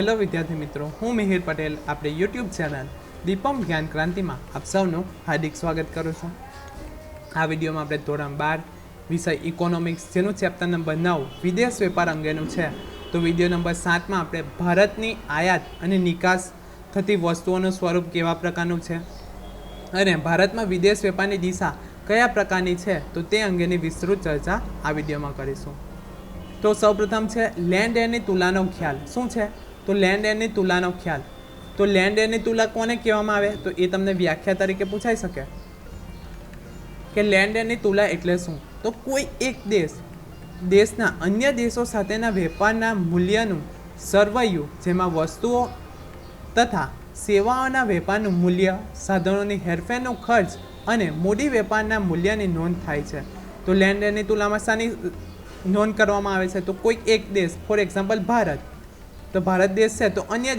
Hello વિદ્યાર્થી મિત્રો, હું મિહિર પટેલ આપણે યુટ્યુબ ચેનલ દીપમ જ્ઞાન ક્રાંતિમાં આપ સૌનું હાર્દિક સ્વાગત કરું છું. આ વિડીયોમાં આપણે ધોરણ 12 વિષય ઇકોનોમિક્સ જેનું ચેપ્ટર નંબર 9 વિદેશ વેપાર અંગેનું છે. તો વિડીયો નંબર 7માં આપણે ભારતની આયાત અને નિકાસ થતી વસ્તુઓનું સ્વરૂપ કેવા પ્રકારનું છે અને ભારતમાં વિદેશ વેપારની દિશા કયા પ્રકારની છે તો તે અંગેની વિસ્તૃત ચર્ચા આ વિડીયોમાં કરીશું. તો સૌપ્રથમ છે લેન્ડ એન્ડની તુલાનો ખ્યાલ. શું છે? તો લેન્ડ એન્ડની તુલાનો ખ્યાલ. તો લેન્ડ એન્ડની તુલા કોને કહેવામાં આવે તો એ તમને વ્યાખ્યા તરીકે પૂછાઈ શકે કે લેન્ડ એન્ડની તુલા એટલે શું? તો કોઈ એક દેશના અન્ય દેશો સાથેના વેપારના મૂલ્યનું સરવૈયું, જેમાં વસ્તુઓ તથા સેવાઓના વેપારનું મૂલ્ય, સાધનોની હેરફેરનો ખર્ચ અને મૂડી વેપારના મૂલ્યની નોંધ થાય છે. તો લેન્ડ એન્ડની તુલામાં શાની નોંધ કરવામાં આવે છે? તો કોઈ એક દેશ, ફોર એક્ઝામ્પલ ભારત, તો ભારત દેશ છે તો અન્ય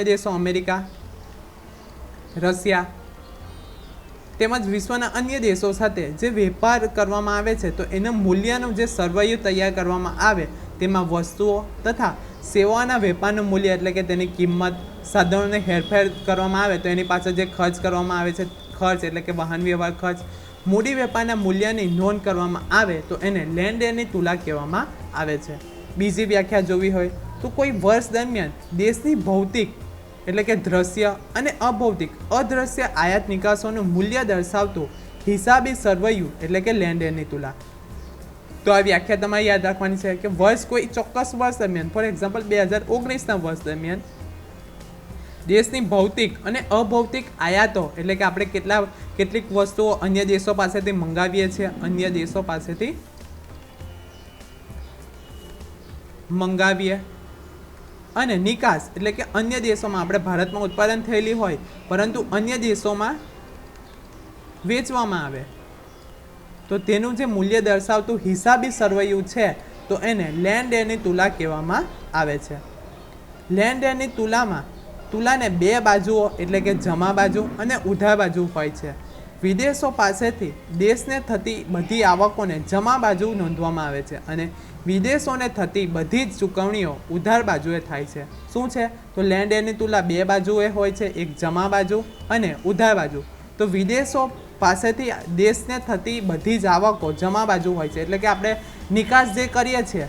દેશો અમેરિકા, રશિયા તેમજ વિશ્વના અન્ય દેશો સાથે જે વેપાર કરવામાં આવે છે તો એના મૂલ્યનું જે સરવૈયું તૈયાર કરવામાં આવે તેમાં વસ્તુઓ તથા સેવાઓના વેપારનું મૂલ્ય એટલે કે તેની કિંમત, સાધનોને હેરફેર કરવામાં આવે તો એની પાછળ જે ખર્ચ કરવામાં આવે છે, ખર્ચ એટલે કે વાહન વ્યવહાર ખર્ચ, મૂડી વેપારના મૂલ્યની નોંધ કરવામાં આવે તો એને લેન્ડ એન્ડની તુલા કહેવામાં આવે છે. બીજી વ્યાખ્યા જોવી હોય તો કોઈ વર્ષ દરમિયાન દેશની ભૌતિક એટલે કે દ્રશ્ય અને અદ્રશ્ય આયાત નિકાસોનું મૂલ્ય દર્શાવતું હિસાબી સરવૈયું એટલે કે લેન્ડ એન્ડની તુલા. તો આ વ્યાખ્યા તમારે યાદ રાખવાની છે કે કોઈ ચોક્કસ વર્ષ દરમિયાન, ફોર એક્ઝામ્પલ 2019ના વર્ષ દરમિયાન દેશની ભૌતિક અને અભૌતિક આયાતો એટલે કે આપણે કેટલીક વસ્તુઓ અન્ય દેશો પાસેથી મંગાવીએ છીએ, અને નિકાસ એટલે કે અન્ય દેશોમાં આપણે ભારતમાં ઉત્પાદન થયેલી હોય પરંતુ અન્ય દેશોમાં વેચવામાં આવે તો તેનું જે મૂલ્ય દર્શાવતું હિસાબી સરવૈયું છે તો એને લેન્ડ એન્ડની તુલા કહેવામાં આવે છે. લેન્ડ એન્ડની તુલાને બે બાજુઓ એટલે કે જમા બાજુ અને ઉધાર બાજુ હોય છે. વિદેશો પાસેથી દેશને થતી બધી આવકોને જમા બાજુ નોંધવામાં આવે છે અને વિદેશોને થતી બધી જ ચૂકવણીઓ ઉધાર બાજુએ થાય છે. શું છે? તો લેન્ડ એન્ડની તુલા બે બાજુએ હોય છે, એક જમા બાજુ અને ઉધાર બાજુ. તો વિદેશો પાસેથી દેશને થતી બધી જ આવકો જમા બાજુ હોય છે એટલે કે આપણે નિકાસ જે કરીએ છીએ,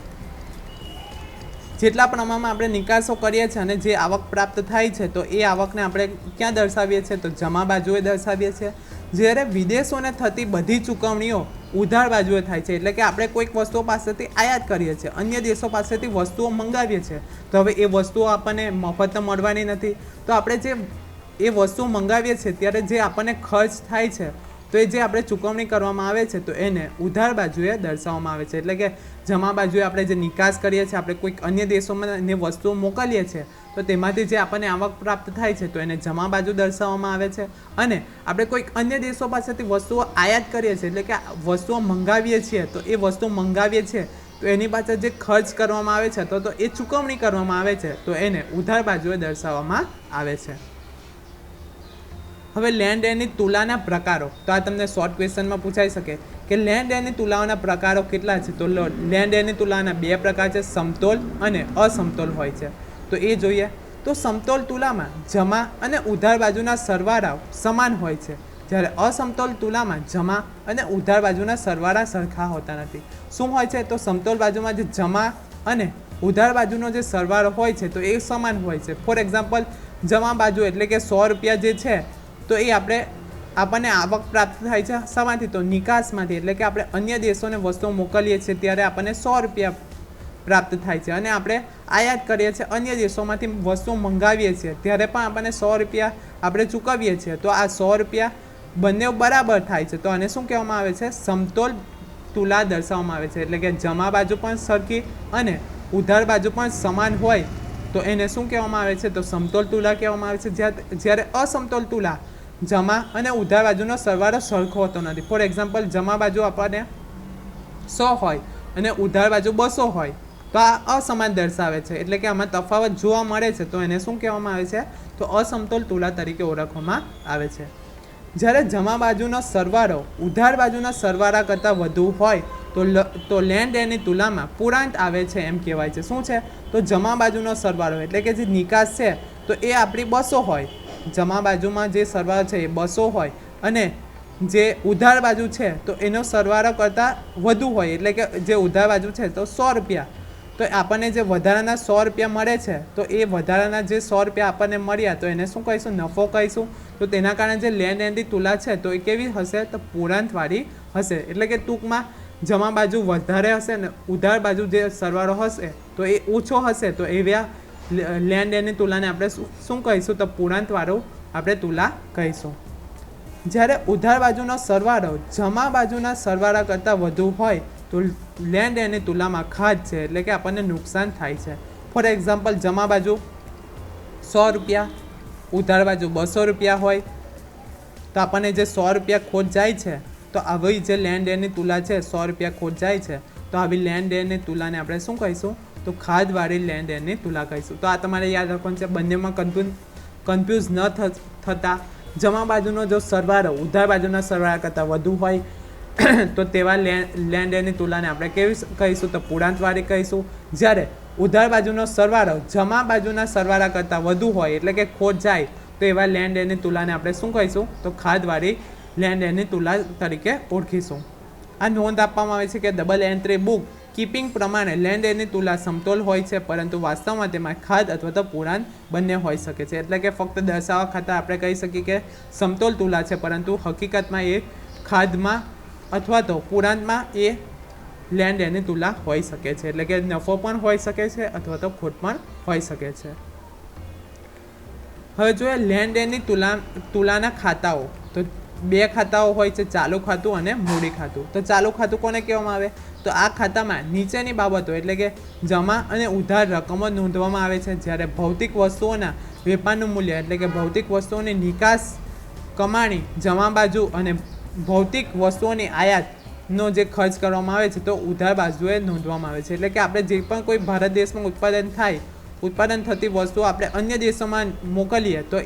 જેટલા પ્રમાણમાં આપણે નિકાસો કરીએ છીએ અને જે આવક પ્રાપ્ત થાય છે તો એ આવકને આપણે ક્યાં દર્શાવીએ છીએ? તો જમા બાજુએ દર્શાવીએ છીએ. જ્યારે વિદેશોને થતી બધી ચૂકવણીઓ ઉધાર બાજુએ થાય છે એટલે કે આપણે કોઈક વસ્તુઓ પાસેથી આયાત કરીએ છીએ, અન્ય દેશો પાસેથી વસ્તુઓ મંગાવીએ છીએ તો હવે એ વસ્તુઓ આપણને મફત મળવાની નથી. તો આપણે જે એ વસ્તુઓ મંગાવીએ છીએ ત્યારે જે આપણને ખર્ચ થાય છે તો એ જે આપણે ચૂકવણી કરવામાં આવે છે તો એને ઉધાર બાજુએ દર્શાવવામાં આવે છે. એટલે કે જમા બાજુએ આપણે જે નિકાસ કરીએ છીએ, આપણે કોઈક અન્ય દેશોમાં એને વસ્તુઓ મોકલીએ છીએ તો તેમાંથી જે આપણને આવક પ્રાપ્ત થાય છે તો એને જમા બાજુ દર્શાવવામાં આવે છે. અને આપણે કોઈક અન્ય દેશો પાસેથી વસ્તુઓ આયાત કરીએ છીએ એટલે કે વસ્તુઓ મંગાવીએ છીએ તો એ વસ્તુ મંગાવીએ છીએ તો એની પાછળ જે ખર્ચ કરવામાં આવે છે તો એ ચૂકવણી કરવામાં આવે છે તો એને ઉધાર બાજુએ દર્શાવવામાં આવે છે. હવે લેન્ડ એન્ડની તુલાના પ્રકારો, તો આ તમને શોર્ટ ક્વેશ્ચનમાં પૂછાઈ શકે કે લેન્ડ એન્ડની તુલાઓના પ્રકારો કેટલા છે? તો લેન્ડ એન્ડની તુલાના બે પ્રકાર છે, સમતોલ અને અસમતોલ હોય છે. તો એ જોઈએ. તો સમતોલ તુલામાં જમા અને ઉધાર બાજુના સરવાળાઓ સમાન હોય છે, જ્યારે અસમતોલ તુલામાં જમા અને ઉધાર બાજુના સરવાળા સરખા હોતા નથી. શું હોય છે? તો સમતોલ બાજુમાં જે જમા અને ઉધાર બાજુનો જે સરવાળો હોય છે તો એ સમાન હોય છે. ફોર એક્ઝામ્પલ જમા બાજુ એટલે કે 100 રૂપિયા જે છે તો એ આપણને આવક પ્રાપ્ત થાય છે શામાંથી? તો નિકાસમાંથી. એટલે કે આપણે અન્ય દેશોને વસ્તુઓ મોકલીએ છીએ ત્યારે આપણને 100 રૂપિયા પ્રાપ્ત થાય છે અને આપણે આયાત કરીએ છીએ, અન્ય દેશોમાંથી વસ્તુઓ મંગાવીએ છીએ ત્યારે પણ આપણને 100 રૂપિયા આપણે ચૂકવીએ છીએ. તો આ 100 રૂપિયા બંને બરાબર થાય છે તો આને શું કહેવામાં આવે છે? સમતોલ તુલા દર્શાવવામાં આવે છે. એટલે કે જમા બાજુ પણ સરખી અને ઉધાર બાજુ પણ સમાન હોય તો એને શું કહેવામાં આવે છે? તો સમતોલ તુલા કહેવામાં આવે છે. જ્યારે અસમતોલ તુલા જમા અને ઉધાર બાજુનો સરવાળો સરખો હોતો નથી. ફોર એક્ઝામ્પલ જમા બાજુ આપણને 100 હોય અને ઉધાર બાજુ 200 હોય તો આ અસમાન દર્શાવે છે એટલે કે આમાં તફાવત જોવા મળે છે તો એને શું કહેવામાં આવે છે? તો અસમતોલ તુલા તરીકે ઓળખવામાં આવે છે. જ્યારે જમા બાજુનો સરવાળો ઉધાર બાજુના સરવાળા કરતાં વધુ હોય તો લેન્ડ એની તુલામાં પૂરાંત આવે છે એમ કહેવાય છે. શું છે? તો જમા બાજુનો સરવાળો એટલે કે જે નિકાસ છે તો એ આપણી 200 હોય. જમા બાજુમાં જે સરવાળો છે એ 200 હોય અને જે ઉધાર બાજુ છે તો એનો સરવાળો કરતાં વધુ હોય એટલે કે જે ઉધાર બાજુ છે તો 100 રૂપિયા. તો આપણને જે વધારાના 100 રૂપિયા મળે છે તો એ વધારાના જે 100 રૂપિયા આપણને મળ્યા તો એને શું કહીશું? નફો કહીશું. તો તેના કારણે જે લેન્ડ એન્ડની તુલા છે તો એ કેવી હશે? તો પૂરાંતવાળી હશે. એટલે કે ટૂંકમાં જમા બાજુ વધારે હશે ને ઉધાર બાજુ જે સરવાળો હશે તો એ ઓછો હશે. તો એવા લેન્ડ એન્ડની તુલાને આપણે શું કહીશું? તો પૂરાંતવાળું આપણે તુલા કહીશું. જ્યારે ઉધાર બાજુનો સરવાળો જમા બાજુના સરવાળા કરતાં વધુ હોય તો લેન્ડ એની તુલામાં ખાધ છે એટલે કે આપણને નુકસાન થાય છે. ફોર એક્ઝામ્પલ, જમા બાજુ 100 રૂપિયા, ઉધાર બાજુ 200 રૂપિયા હોય તો આપણને જે 100 રૂપિયા ખોટ જાય છે તો આવી જે લેન્ડ એની તુલા છે 100 રૂપિયા ખોટ જાય છે તો આવી લેન્ડ એની તુલાને આપણે શું કહીશું? તો ખાધવાળી લેન્ડ એની તુલા કહીશું. તો આ તમારે યાદ રાખવાનું છે. બંનેમાં કન્ફ્યુઝ ન થતા જમા બાજુનો જો સરવાળો ઉધાર બાજુના સરવાળા કરતાં વધુ હોય તો તેવા લેન્ડ એની તુલાને આપણે કેવી કહીશું? તો પૂરાંતવાળી કહીશું. જ્યારે ઉધાર બાજુનો સરવાળો જમા બાજુના સરવાળા કરતાં વધુ હોય એટલે કે ખોટ જાય તો એવા લેન્ડ એની તુલાને આપણે શું કહીશું? તો ખાધવાળી લેન્ડ એની તુલા તરીકે ઓળખીશું. આ નોંધ આપવામાં આવે છે કે ડબલ એન્ટ્રી બુક કીપિંગ પ્રમાણે લેન્ડ એની તુલા સમતોલ હોય છે પરંતુ વાસ્તવમાં તેમાં ખાધ અથવા તો પૂરાંત બંને હોઈ શકે છે. એટલે કે ફક્ત દર્શાવવા ખાતર આપણે કહી શકીએ કે સમતોલ તુલા છે પરંતુ હકીકતમાં એ ખાધમાં અથવા તો પૂરાંતમાં એ લેન્ડ એની તુલા હોઈ શકે છે. એટલે કે નફો પણ હોઈ શકે છે અથવા તો ખોટ પણ હોઈ શકે છે. હવે જોઈએ લેન્ડ એની તુલાના ખાતાઓ. તો 2 ખાતાઓ હોય છે, ચાલુ ખાતું અને મૂડી ખાતું. તો ચાલુ ખાતું કોને કહેવામાં આવે? તો આ ખાતામાં નીચેની બાબતો એટલે કે જમા અને ઉધાર રકમો નોંધવામાં આવે છે. જ્યારે ભૌતિક વસ્તુઓના વેપારનું મૂલ્ય એટલે કે ભૌતિક વસ્તુઓની નિકાસ કમાણી જમા બાજુ અને ભૌતિક વસ્તુઓની આયાતનો જે ખર્ચ કરવામાં આવે છે તો ઉધાર બાજુએ નોંધવામાં આવે છે. એટલે કે આપણે જે પણ કોઈ ભારત દેશમાં ઉત્પાદન થતી વસ્તુઓ આપણે અન્ય દેશોમાં મોકલીએ તો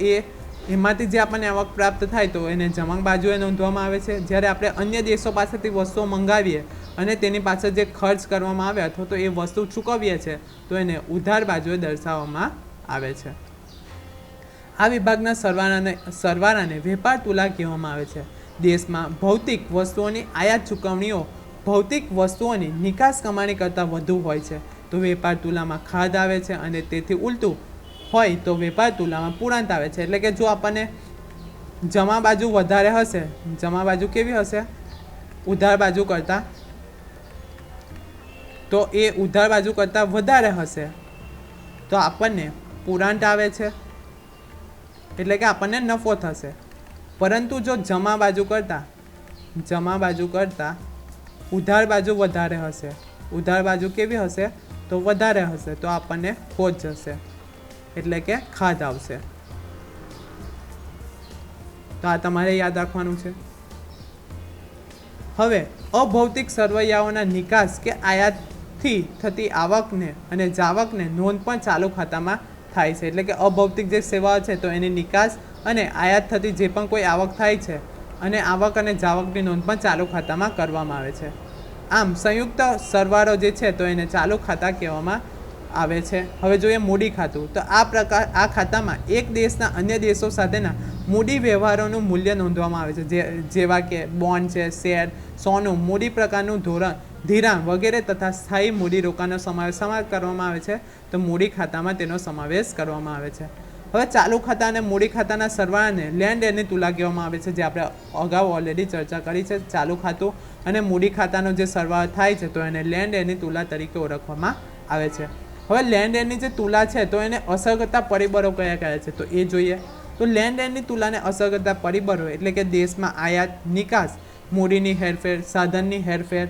એમાંથી જે આપણને આવક પ્રાપ્ત થાય તો એને જમા બાજુએ નોંધવામાં આવે છે. જ્યારે આપણે અન્ય દેશો પાસેથી વસ્તુઓ મંગાવીએ અને તેની પાછળ જે ખર્ચ કરવામાં આવે અથવા તો એ વસ્તુ ચૂકવીએ છીએ તો એને ઉધાર બાજુએ દર્શાવવામાં આવે છે. આ વિભાગના સરવાળાને વેપાર તુલા કહેવામાં આવે છે. દેશમાં ભૌતિક વસ્તુઓની આયાત ચૂકવણીઓ ભૌતિક વસ્તુઓની નિકાસ કમાણી કરતાં વધુ હોય છે તો વેપાર તુલામાં ખાધ આવે છે અને તેથી ઉલટું હોય તો વેપાર તુલામાં પૂરાંત આવે છે. એટલે કે જો આપણને જમા બાજુ વધારે હશે, જમા બાજુ કેવી હશે? ઉધાર બાજુ કરતાં, તો એ ઉધાર બાજુ કરતાં વધારે હશે તો આપણને પૂરાંત આવે છે એટલે કે આપણને નફો થશે. પરંતુ જો જમા બાજુ કરતાં ઉધાર બાજુ વધારે હશે, ઉધાર બાજુ કેવી હશે? તો વધારે હશે તો આપણને ખોટ જશે એટલે કે ખાધ આવશે. તો આ તમારે યાદ રાખવાનું છે. હવે અભૌતિક સરવૈયાઓના નિકાસ કે આયાતથી થતી આવકને અને જાવકને નોંધ પણ ચાલુ ખાતામાં થાય છે. એટલે કે અભૌતિક જે સેવાઓ છે તો એની નિકાસ અને આયાત થતી જે પણ કોઈ આવક થાય છે અને આવક અને જાવકની નોંધ પણ ચાલુ ખાતામાં કરવામાં આવે છે. આમ સંયુક્ત સરવાળો જે છે તો એને ચાલુ ખાતા કહેવામાં આવે છે. હવે જોઈએ મૂડી ખાતું. તો આ ખાતામાં એક દેશના અન્ય દેશો સાથેના મૂડી વ્યવહારોનું મૂલ્ય નોંધવામાં આવે છે. જેવા કે બોન્ડ છે, શેર, સોનું, મૂડી પ્રકારનું ધિરાણ વગેરે તથા સ્થાયી મૂડી રોકાણનો સમાવેશ કરવામાં આવે છે. તો મૂડી ખાતામાં તેનો સમાવેશ કરવામાં આવે છે. હવે ચાલુ ખાતા અને મૂડી ખાતાના સરવાળાને લેન્ડ એની તુલા કહેવામાં આવે છે, જે આપણે અગાઉ ઓલરેડી ચર્ચા કરી છે. ચાલુ ખાતું અને મૂડી ખાતાનો જે સરવાળો થાય છે તો એને લેન્ડ એની તુલા તરીકે ઓળખવામાં આવે છે. હવે લેન્ડ એની જે તુલા છે તો એને અસર કરતા પરિબળો કયા કયા છે તો એ જોઈએ. તો લેન્ડ એની તુલાને અસર કરતા પરિબળો એટલે કે દેશમાં આયાત, નિકાસ, મૂડીની હેરફેર, સાધનની હેરફેર,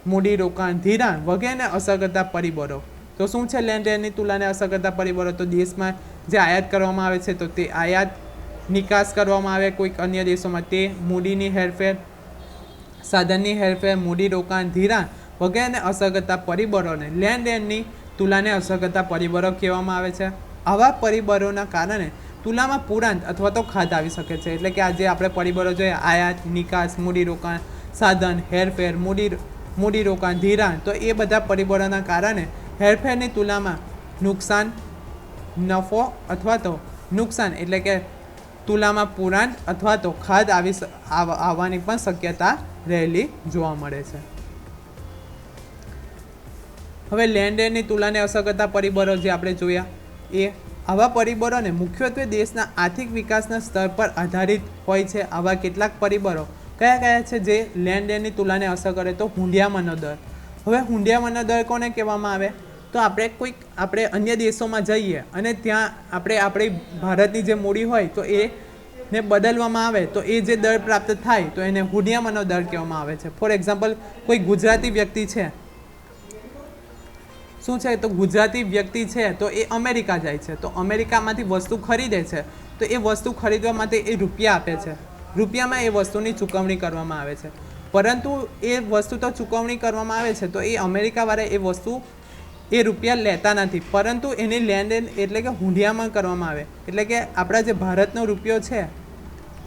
મૂડી રોકાણ, ધિરાણ વગેરેને અસર કરતા પરિબળો. તો શું છે લેન્ડ એની તુલાને અસર કરતા પરિબળો? તો દેશમાં જે આયાત કરવામાં આવે છે તો તે આયાત, નિકાસ કરવામાં આવે કોઈક અન્ય દેશોમાં તે, મૂડીની હેરફેર, સાધનની હેરફેર, મૂડી રોકાણ, ધિરાણ વગેરેને અસર કરતા પરિબળોને લેન્ડ એની તુલાને અસર કરતા પરિબળો કહેવામાં આવે છે. આવા પરિબળોના કારણે તુલામાં પૂરાંત અથવા તો ખાધ આવી શકે છે. એટલે કે આજે આપણે પરિબળો જોઈએ આયાત, નિકાસ, મૂડી રોકાણ, સાધન, હેરફેર, મૂડી મૂડીરોકાણ, ધિરાણ, તો એ બધા પરિબળોના કારણે હેરફેરની તુલનામાં નુકસાન, નફો અથવા તો નુકસાન એટલે કે તુલામાં પુરાણ અથવા તો ખાદ આવવાની પણ શક્યતા રહેલી જોવા મળે છે. હવે લેણ દેણની તુલાને અસર કરતા પરિબળો જે આપણે જોયા એ આવા પરિબળોને મુખ્યત્વે દેશના આર્થિક વિકાસના સ્તર પર આધારિત હોય છે. આવા કેટલાક પરિબળો કયા કયા છે જે લેણ દેણની તુલાને અસર કરે? તો હુંડિયામણનો દર. હવે હુંડિયામણનો દર કોને કહેવામાં આવે? તો આપણે અન્ય દેશોમાં જઈએ અને ત્યાં આપણી ભારતની જે મૂડી હોય તો એને બદલવામાં આવે તો એ જે દર પ્રાપ્ત થાય તો એને હુંડિયામણનો દર કહેવામાં આવે છે. ફોર એક્ઝામ્પલ, કોઈ ગુજરાતી વ્યક્તિ છે, શું છે તો ગુજરાતી વ્યક્તિ છે તો એ અમેરિકા જાય છે, તો અમેરિકામાંથી વસ્તુ ખરીદે છે, તો એ વસ્તુ ખરીદવા માટે એ રૂપિયા આપે છે, રૂપિયામાં એ વસ્તુની ચૂકવણી કરવામાં આવે છે. પરંતુ એ વસ્તુ તો ચૂકવણી કરવામાં આવે છે તો એ અમેરિકાવાળા એ વસ્તુ એ રૂપિયા લેતા નથી, પરંતુ એની લેણ દેણ એટલે કે હુંડિયામણ કરવામાં આવે. એટલે કે આપણા જે ભારતનો રૂપિયો છે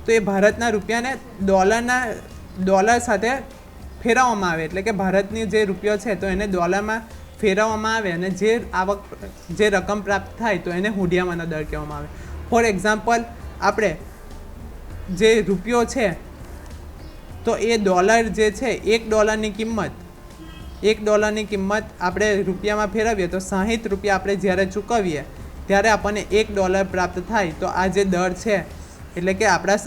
તો એ ભારતના રૂપિયાને ડોલર સાથે ફેરવવામાં આવે. એટલે કે ભારતની જે રૂપિયો છે તો એને ડોલરમાં ફેરવવામાં આવે અને જે રકમ પ્રાપ્ત થાય તો એને હુંડિયામણનો દર કહેવામાં આવે. ફોર એક્ઝામ્પલ, આપણે જે રૂપિયો છે તો એ ડોલર જે છે $1 કિંમત આપણે રૂપિયામાં ફેરવીએ તો 60 રૂપિયા આપણે જ્યારે ચૂકવીએ ત્યારે આપણને $1 પ્રાપ્ત થાય. તો આ જે દર છે એટલે કે આપણા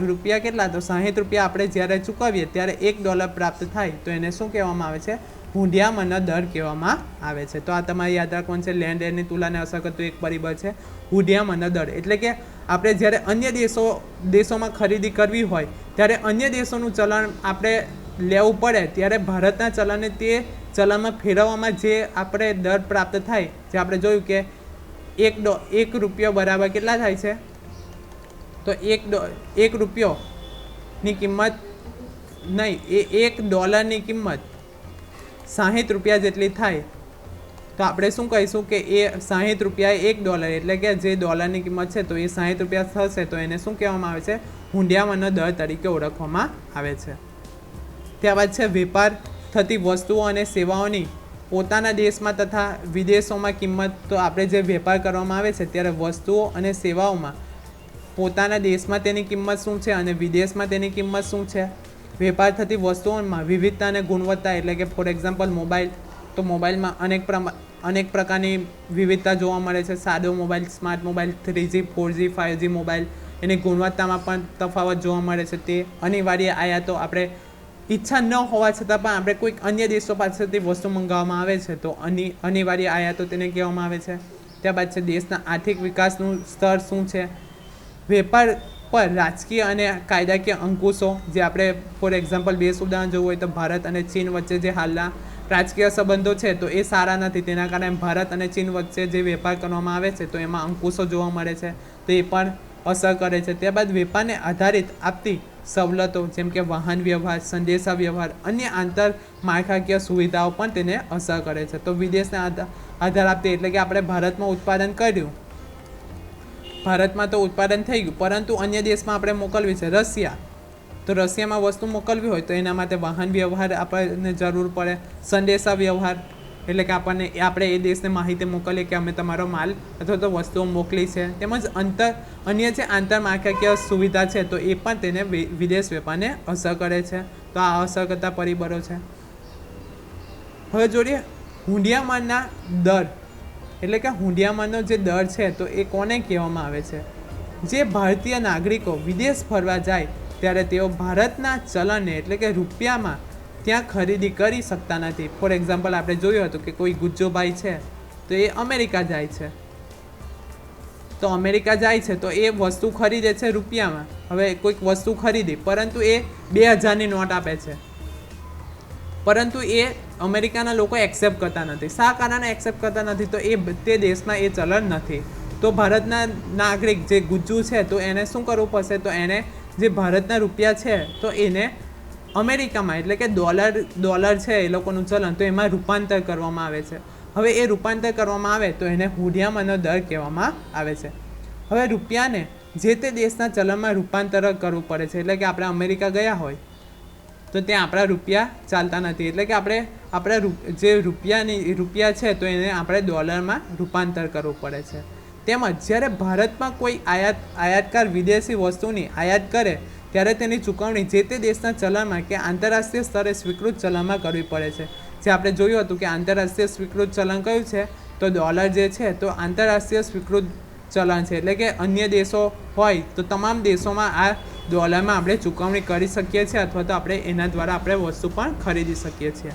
રૂપિયા કેટલા? તો 60 રૂપિયા આપણે જ્યારે ચૂકવીએ ત્યારે $1 પ્રાપ્ત થાય તો એને શું કહેવામાં આવે છે? હુંડિયામણનો દર કહેવામાં આવે છે. તો આ તમારે યાદ રાખવાનું છે. લેણ દેણની તુલનાને અસર કરતું એક પરિબળ છે હુંડિયામણનો દર. એટલે કે આપણે જ્યારે અન્ય દેશોમાં ખરીદી કરવી હોય ત્યારે અન્ય દેશોનું ચલણ આપણે લેવું પડે ત્યારે ભારતના ચલણને તે ચલણમાં ફેરવવામાં જે આપણે દર પ્રાપ્ત થાય, જે આપણે જોયું કે એક રૂપિયો બરાબર કેટલા થાય છે? તો એક રૂપિયોની કિંમત નહીં, $1 કિંમત 60 રૂપિયા જેટલી થાય. તો આપણે શું કહીશું કે એ 60 રૂપિયા $1 એટલે કે જે ડોલરની કિંમત છે તો એ 60 રૂપિયા થશે તો એને શું કહેવામાં આવે છે? હુંડિયામણનો દર તરીકે ઓળખવામાં આવે છે. ત્યારબાદ છે વેપાર થતી વસ્તુઓ અને સેવાઓની પોતાના દેશમાં તથા વિદેશોમાં કિંમત. તો આપણે જે વેપાર કરવામાં આવે છે ત્યારે વસ્તુઓ અને સેવાઓમાં પોતાના દેશમાં તેની કિંમત શું છે અને વિદેશમાં તેની કિંમત શું છે. વેપાર થતી વસ્તુઓમાં વિવિધતા અને ગુણવત્તા. એટલે કે ફોર એક્ઝામ્પલ મોબાઈલ, તો મોબાઈલમાં અનેક પ્રકારની વિવિધતા જોવા મળે છે. સાદો mobile, smart mobile, 3G 4G 5G mobile, એની ગુણવત્તામાં પણ તફાવત જોવા મળે છે. તે અનિવાર્ય આયાતો આપણે ઈચ્છા ન હોવા છતાં પણ આપણે કોઈક અન્ય દેશો પાસેથી વસ્તુ મંગાવવામાં આવે છે તો અનિવાર્ય આયાતો તેને કહેવામાં આવે છે. ત્યારબાદ છે દેશના આર્થિક વિકાસનું સ્તર શું છે. વેપાર પર રાજકીય અને કાયદાકીય અંકુશો, જે આપણે ફોર એક્ઝામ્પલ બેઝ ઉદાહરણ જોવું હોય તો ભારત અને ચીન વચ્ચે જે હાલના રાજકીય સંબંધો છે તો એ સારા નથી, તેના કારણે ભારત અને ચીન વચ્ચે જે વેપાર કરવામાં આવે છે તો એમાં અંકુશો જોવા મળે છે, તો એ પણ અસર કરે છે. ત્યારબાદ વેપારને આધારિત આપતી સવલતો જેમ કે વાહન વ્યવહાર, સંદેશા વ્યવહાર, અન્ય આંતર માળખાકીય સુવિધાઓ પણ તેને અસર કરે છે. તો વિદેશને આધાર આપતી એટલે કે આપણે ભારતમાં ઉત્પાદન કર્યું, ભારતમાં તો ઉત્પાદન થઈ ગયું પરંતુ અન્ય દેશમાં આપણે મોકલવી છે, રશિયા, તો રશિયામાં વસ્તુ મોકલવી હોય તો એના માટે વાહન વ્યવહાર આપણને જરૂર પડે. સંદેશા વ્યવહાર એટલે કે આપણે એ દેશને માહિતી મોકલીએ કે અમે તમારો માલ અથવા તો વસ્તુઓ મોકલી છે. તેમજ અન્ય જે આંતરમાળખાકીય સુવિધા છે તો એ પણ તેને વિદેશ વેપારને અસર કરે છે. તો આ અસર કરતા પરિબળો છે. હવે જોઈએ હુંડિયામણના દર. એટલે કે હુંડિયામણનો જે દર છે તો એ કોને કહેવામાં આવે છે? જે ભારતીય નાગરિકો વિદેશ ફરવા જાય ત્યારે તેઓ ભારતના ચલણને એટલે કે રૂપિયામાં ત્યાં ખરીદી કરી શકતા નથી. ફોર એક્ઝામ્પલ, આપણે જોયું હતું કે કોઈ ગુજ્જોભાઈ છે તો એ અમેરિકા જાય છે, તો એ વસ્તુ ખરીદે છે રૂપિયામાં. હવે કોઈક વસ્તુ ખરીદી પરંતુ એ 2000ની નોટ આપે છે, પરંતુ એ અમેરિકાના લોકો એક્સેપ્ટ કરતા નથી. શા કારણે એક્સેપ્ટ કરતા નથી? તો તે દેશમાં એ ચલણ નથી. તો ભારતના નાગરિક જે ગુજ્જુ છે તો એને શું કરવું પડશે? તો એને જે ભારતના રૂપિયા છે તો એને અમેરિકામાં એટલે કે ડોલર છે એ લોકોનું ચલણ, તો એમાં રૂપાંતર કરવામાં આવે છે. હવે એ રૂપાંતર કરવામાં આવે તો એને હુંડિયામણનો દર કહેવામાં આવે છે. હવે રૂપિયાને જે તે દેશના ચલણમાં રૂપાંતર કરવું પડે છે. એટલે કે આપણે અમેરિકા ગયા હોય તો તો ત્યાં આપણા રૂપિયા ચાલતા નથી, એટલે કે આપણા જે રૂપિયા છે તો એને આપણે ડોલરમાં રૂપાંતર કરવું પડે છે. તેમજ જ્યારે ભારતમાં કોઈ આયાતકાર વિદેશી વસ્તુની આયાત કરે ત્યારે તેની ચૂકવણી જે તે દેશના ચલણમાં કે આંતરરાષ્ટ્રીય સ્તરે સ્વીકૃત ચલણમાં કરવી પડે છે. જે આપણે જોયું હતું કે આંતરરાષ્ટ્રીય સ્વીકૃત ચલણ કયું છે, તો ડોલર જે છે તો આંતરરાષ્ટ્રીય સ્વીકૃત ચલણ છે, એટલે કે અન્ય દેશો હોય તો તમામ દેશોમાં આ ડોલરમાં આપણે ચૂકવણી કરી શકીએ છીએ અથવા તો આપણે એના દ્વારા આપણે વસ્તુ પણ ખરીદી શકીએ છીએ.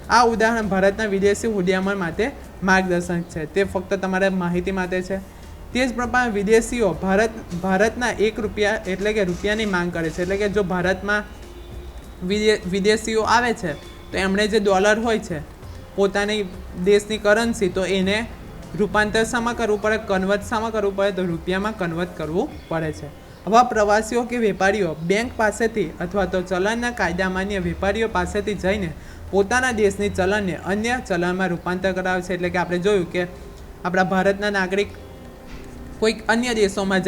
આ ઉદાહરણ ભારતના વિદેશી હુંડિયામણ માટે માર્ગદર્શન છે, તે ફક્ત તમારા માહિતી માટે છે. તે જ પ્રમાણે વિદેશીઓ ભારતના ₹1 એટલે કે રૂપિયાની માંગ કરે છે, એટલે કે જો ભારતમાં વિદેશીઓ આવે છે તો એમણે જે ડોલર હોય છે પોતાની દેશની કરન્સી, તો એને રૂપાંતર શામાં કરવું પડે, કન્વર્ટ શામાં કરવું પડે, તો રૂપિયામાં કન્વર્ટ કરવું પડે છે. આવા પ્રવાસીઓ કે વેપારીઓ બેંક પાસેથી અથવા તો ચલણના કાયદા માન્ય વેપારીઓ પાસેથી જઈને પોતાના દેશની ચલણને અન્ય ચલણમાં રૂપાંતર કરાવે છે. એટલે કે આપણે જોયું કે આપણા ભારતના નાગરિક કોઈક અન્ય દેશોમાં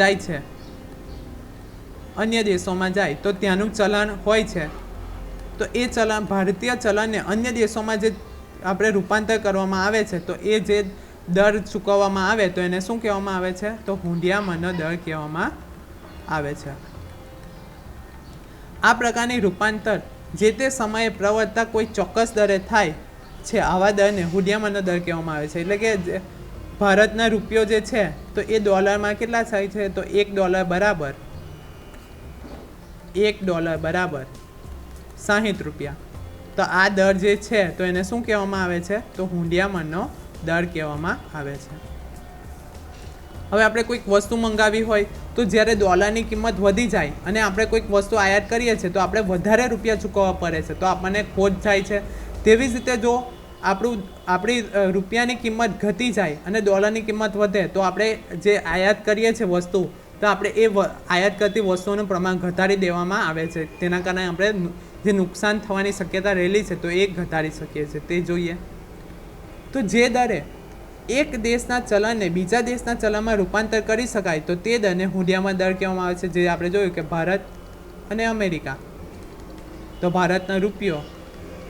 જાય તો ત્યાંનું ચલણ હોય છે, તો એ ચલણ ભારતીય ચલણને અન્ય દેશોમાં જે આપણે રૂપાંતર કરવામાં આવે છે તો એ જે દર ચૂકવવામાં આવે તો એને શું કહેવામાં આવે છે, તો હુંડિયામણનો દર કહેવામાં આવે છે. આ પ્રકારની રૂપાંતર જે તે સમયે પ્રવર્તતા કોઈ ચોક્કસ દરે થાય છે, આવા દરને હુંડિયામણનો દર કહેવામાં આવે છે. એટલે કે ભારતના રૂપિયો જે છે તો એ ડોલરમાં કેટલા થાય છે, તો $1 બરાબર ₹60. તો આ દર જે છે તો એને શું કહેવામાં આવે છે, તો હુંડિયામણનો દર કહેવામાં આવે છે. હવે આપણે કોઈક વસ્તુ મંગાવી હોય તો જ્યારે ડોલરની કિંમત વધી જાય અને આપણે કોઈક વસ્તુ આયાત કરીએ છીએ તો આપણે વધારે રૂપિયા ચૂકવવા પડે છે, તો આપણને ખોટ જાય છે. તેવી જ રીતે જો આપણી રૂપિયાની કિંમત ઘટી જાય અને ડોલરની કિંમત વધે તો આપણે જે આયાત કરીએ છીએ વસ્તુ, તો આપણે એ આયાત કરતી વસ્તુઓનું પ્રમાણ ઘટાડી દેવામાં આવે છે. તેના કારણે આપણે જે નુકસાન થવાની શક્યતા રહેલી છે તો એ ઘટાડી શકીએ છીએ. તે જોઈએ તો જે દરે એક દેશના ચલણને બીજા દેશના ચલણમાં રૂપાંતર કરી શકાય તો તે દરને હુંડિયામણ દર કહેવામાં આવે છે. જે આપણે જોયું કે ભારત અને અમેરિકા, તો ભારતનો રૂપિયો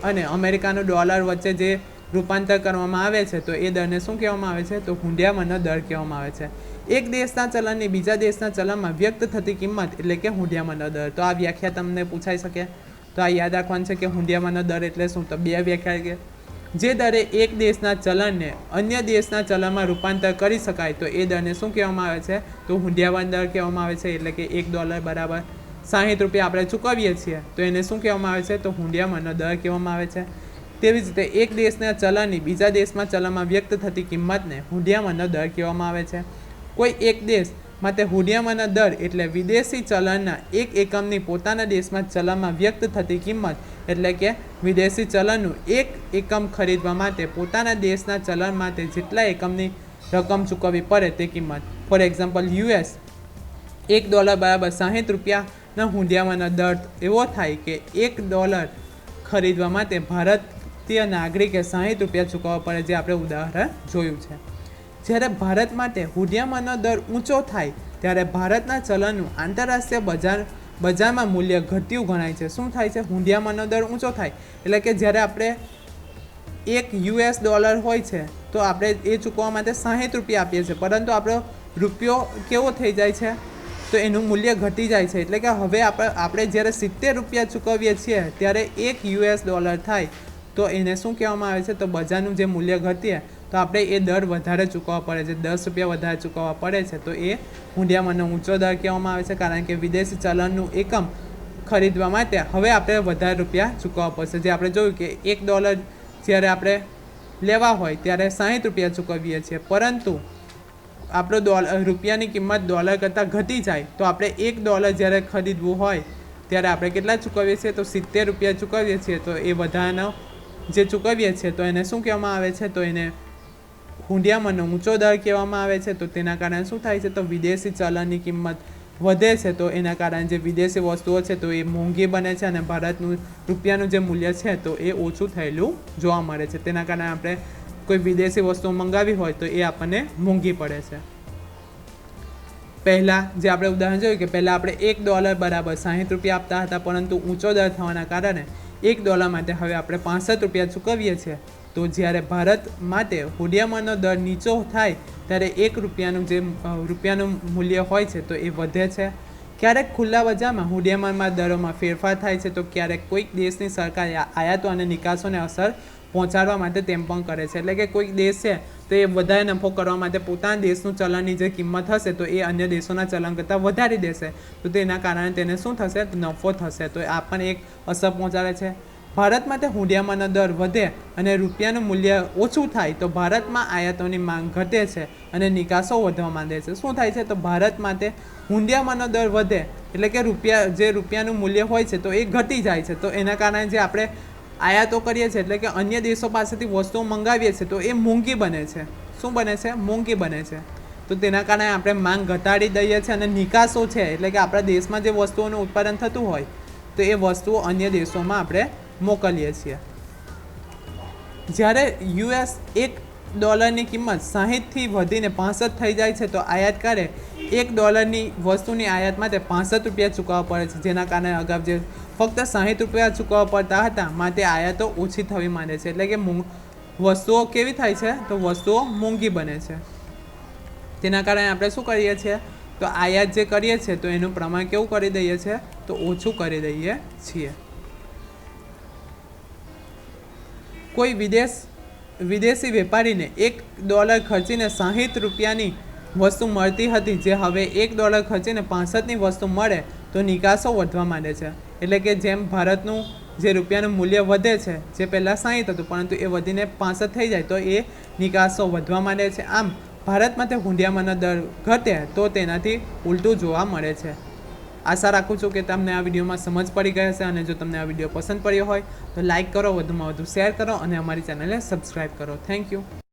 અને અમેરિકાનો ડોલર વચ્ચે જે રૂપાંતર કરવામાં આવે છે તો એ દરને શું કહેવામાં આવે છે, તો હુંડિયામણનો દર કહેવામાં આવે છે. એક દેશના ચલણની બીજા દેશના ચલણમાં વ્યક્ત થતી કિંમત એટલે કે હુંડિયામણનો દર. તો આ વ્યાખ્યા તમને પૂછાઈ શકે, તો આ યાદ રાખવાનું છે કે હુંડિયામણનો દર એટલે શું, તો બે વ્યાખ્યા કે જે દરે એક દેશના ચલણને અન્ય દેશના ચલણમાં રૂપાંતર કરી શકાય તો એ દરને શું કહેવામાં આવે છે, તો હુંડિયામણ દર કહેવામાં આવે છે. એટલે કે $1 બરાબર ₹60 આપણે ચૂકવીએ છીએ તો એને શું કહેવામાં આવે છે, તો હુંડિયામણનો દર કહેવામાં આવે છે. તેવી જ રીતે એક દેશના ચલણની બીજા દેશમાં ચલણમાં વ્યક્ત થતી કિંમતને હુંડિયામણનો દર કહેવામાં આવે છે. કોઈ એક દેશ માટે હુંડિયામણનો દર એટલે વિદેશી ચલણના એક એકમની પોતાના દેશમાં ચલણમાં વ્યક્ત થતી કિંમત, એટલે કે વિદેશી ચલણનું એક એકમ ખરીદવા માટે પોતાના દેશના ચલણ માટે જેટલા એકમની રકમ ચૂકવવી પડે તે કિંમત. ફોર એક્ઝામ્પલ US $1 બરાબર ₹60 હુંડિયામણનો દર એવો થાય કે $1 ખરીદવા માટે ભારતીય નાગરિકે ₹60 ચૂકવવા પડે, જે આપણે ઉદાહરણ જોયું છે. જ્યારે ભારત માટે હુંડિયામણનો દર ઊંચો થાય ત્યારે ભારતના ચલણનું આંતરરાષ્ટ્રીય બજારમાં મૂલ્ય ઘટ્યું ગણાય છે. શું થાય છે, હુંડિયામણનો દર ઊંચો થાય એટલે કે જ્યારે આપણે $1 હોય છે તો આપણે એ ચૂકવવા માટે ₹60 આપીએ છીએ, પરંતુ આપણો રૂપિયો કેવો થઈ જાય છે, તો એનું મૂલ્ય ઘટી જાય છે. એટલે કે હવે આપણે જ્યારે ₹70 ચૂકવીએ છીએ ત્યારે $1 થાય તો એને શું કહેવામાં આવે છે, તો બજારનું જે મૂલ્ય ઘટીએ તો આપણે એ દર વધારે ચૂકવવા પડે છે, ₹10 વધારે ચૂકવવા પડે છે. તો એ હુંડિયામણનો ઊંચો દર કહેવામાં આવે છે, કારણ કે વિદેશી ચલણનું એકમ ખરીદવા માટે હવે આપણે વધારે રૂપિયા ચૂકવવા પડશે. જે આપણે જોયું કે $1 જ્યારે આપણે લેવા હોય ત્યારે ₹60 ચૂકવીએ છીએ, પરંતુ આપણો રૂપિયાની કિંમત ડોલર કરતાં ઘટી જાય તો આપણે $1 જ્યારે ખરીદવું હોય ત્યારે આપણે કેટલા ચૂકવીએ છીએ, તો ₹70 ચૂકવીએ છીએ. તો એ વધારાનો જે ચૂકવીએ છીએ તો એને શું કહેવામાં આવે છે, તો એને હુંડિયામણનો ઊંચો દર કહેવામાં આવે છે. તો તેના કારણે શું થાય છે, તો વિદેશી ચલણની કિંમત વધે છે, તો એના કારણે જે વિદેશી વસ્તુઓ છે તો એ મોંઘી બને છે અને ભારતનું રૂપિયાનું જે મૂલ્ય છે તો એ ઓછું થયેલું જોવા મળે છે. તેના કારણે આપણે કોઈ વિદેશી વસ્તુઓ મંગાવી હોય તો એ આપણને મોંઘી પડે છે. પહેલાં જે આપણે ઉદાહરણ જોયું કે પહેલાં આપણે $1 બરાબર ₹60 આપતા હતા, પરંતુ ઊંચો દર થવાના કારણે $1 માટે હવે આપણે 65 રૂપિયા ચૂકવીએ છીએ, તો જ્યારે ભારત માટે હુંડિયામણનો દર નીચો થાય ત્યારે રૂપિયાનું મૂલ્ય હોય છે તો એ વધે છે. ક્યારેક ખુલ્લા બજારમાં હુંડિયામણમાં દરોમાં ફેરફાર થાય છે, તો ક્યારેક કોઈક દેશની સરકાર આયાતો અને નિકાસોને અસર પહોંચાડવા માટે તેમ પણ કરે છે. એટલે કે કોઈક દેશ છે તો એ વધારે નફો કરવા માટે પોતાના દેશનું ચલણની જે કિંમત હશે તો એ અન્ય દેશોના ચલણ કરતાં વધારી દેશે, તો તેના કારણે તેને શું થશે? નફો થશે. તો આ પણ એક અસર પહોંચાડે છે. ભારત માટે હુંડિયામણનો દર વધે અને રૂપિયાનું મૂલ્ય ઓછું થાય તો ભારતમાં આયાતોની માંગ ઘટે છે અને નિકાસો વધવા માંડે છે. શું થાય છે? તો ભારત માટે હુંડિયામણનો દર વધે એટલે કે રૂપિયાનું મૂલ્ય હોય છે તો એ ઘટી જાય છે. તો એના કારણે જે આપણે આયાતો કરીએ છીએ એટલે કે અન્ય દેશો પાસેથી વસ્તુઓ મંગાવીએ છીએ તો એ મોંઘી બને છે. શું બને છે? મોંઘી બને છે. તો તેના કારણે આપણે માંગ ઘટાડી દઈએ છીએ અને નિકાસો છે એટલે કે આપણા દેશમાં જે વસ્તુઓનું ઉત્પાદન થતું હોય તો એ વસ્તુઓ અન્ય દેશોમાં આપણે મોકલીએ છીએ. જ્યારે US $1ની કિંમત 60થી વધીને 65 થઈ જાય છે તો આયાતકારે $1ની વસ્તુની આયાત માટે 65 રૂપિયા ચૂકવવા પડે છે, જેના કારણે અગાઉ જે ફક્ત 60 રૂપિયા ચૂકવવા પડતા હતા માટે આયાતો ઓછી થવી માંડે છે. એટલે કે વસ્તુઓ કેવી થાય છે? તો વસ્તુઓ મોંઘી બને છે. તેના કારણે આપણે શું કરીએ છીએ? તો આયાત જે કરીએ છીએ તો એનું પ્રમાણ કેવું કરી દઈએ છીએ? તો ઓછું કરી દઈએ છીએ. કોઈ વિદેશી વેપારીને $1 ખર્ચીને 60 રૂપિયાની વસ્તુ મળતી હતી, જે હવે $1 ખર્ચીને 65ની વસ્તુ મળે તો નિકાસો વધવા માંડે છે. એટલે કે જેમ ભારતનું જે રૂપિયાનું મૂલ્ય વધે છે, જે પહેલાં 60 હતું પરંતુ એ વધીને 65 થઈ જાય તો એ નિકાસો વધવા માંડે છે. આમ ભારત માટે હુંડિયામણનો દર ઘટે તો તેનાથી ઉલટું જોવા મળે છે. આશા રાખું છું કે તમને આ વિડીયોમાં સમજ પડી ગઈ હશે, અને જો તમને આ વિડીયો પસંદ પડ્યો હોય તો લાઇક કરો, વધુમાં વધુ શેર કરો અને અમારી ચેનલને સબસ્ક્રાઈબ કરો. Thank you.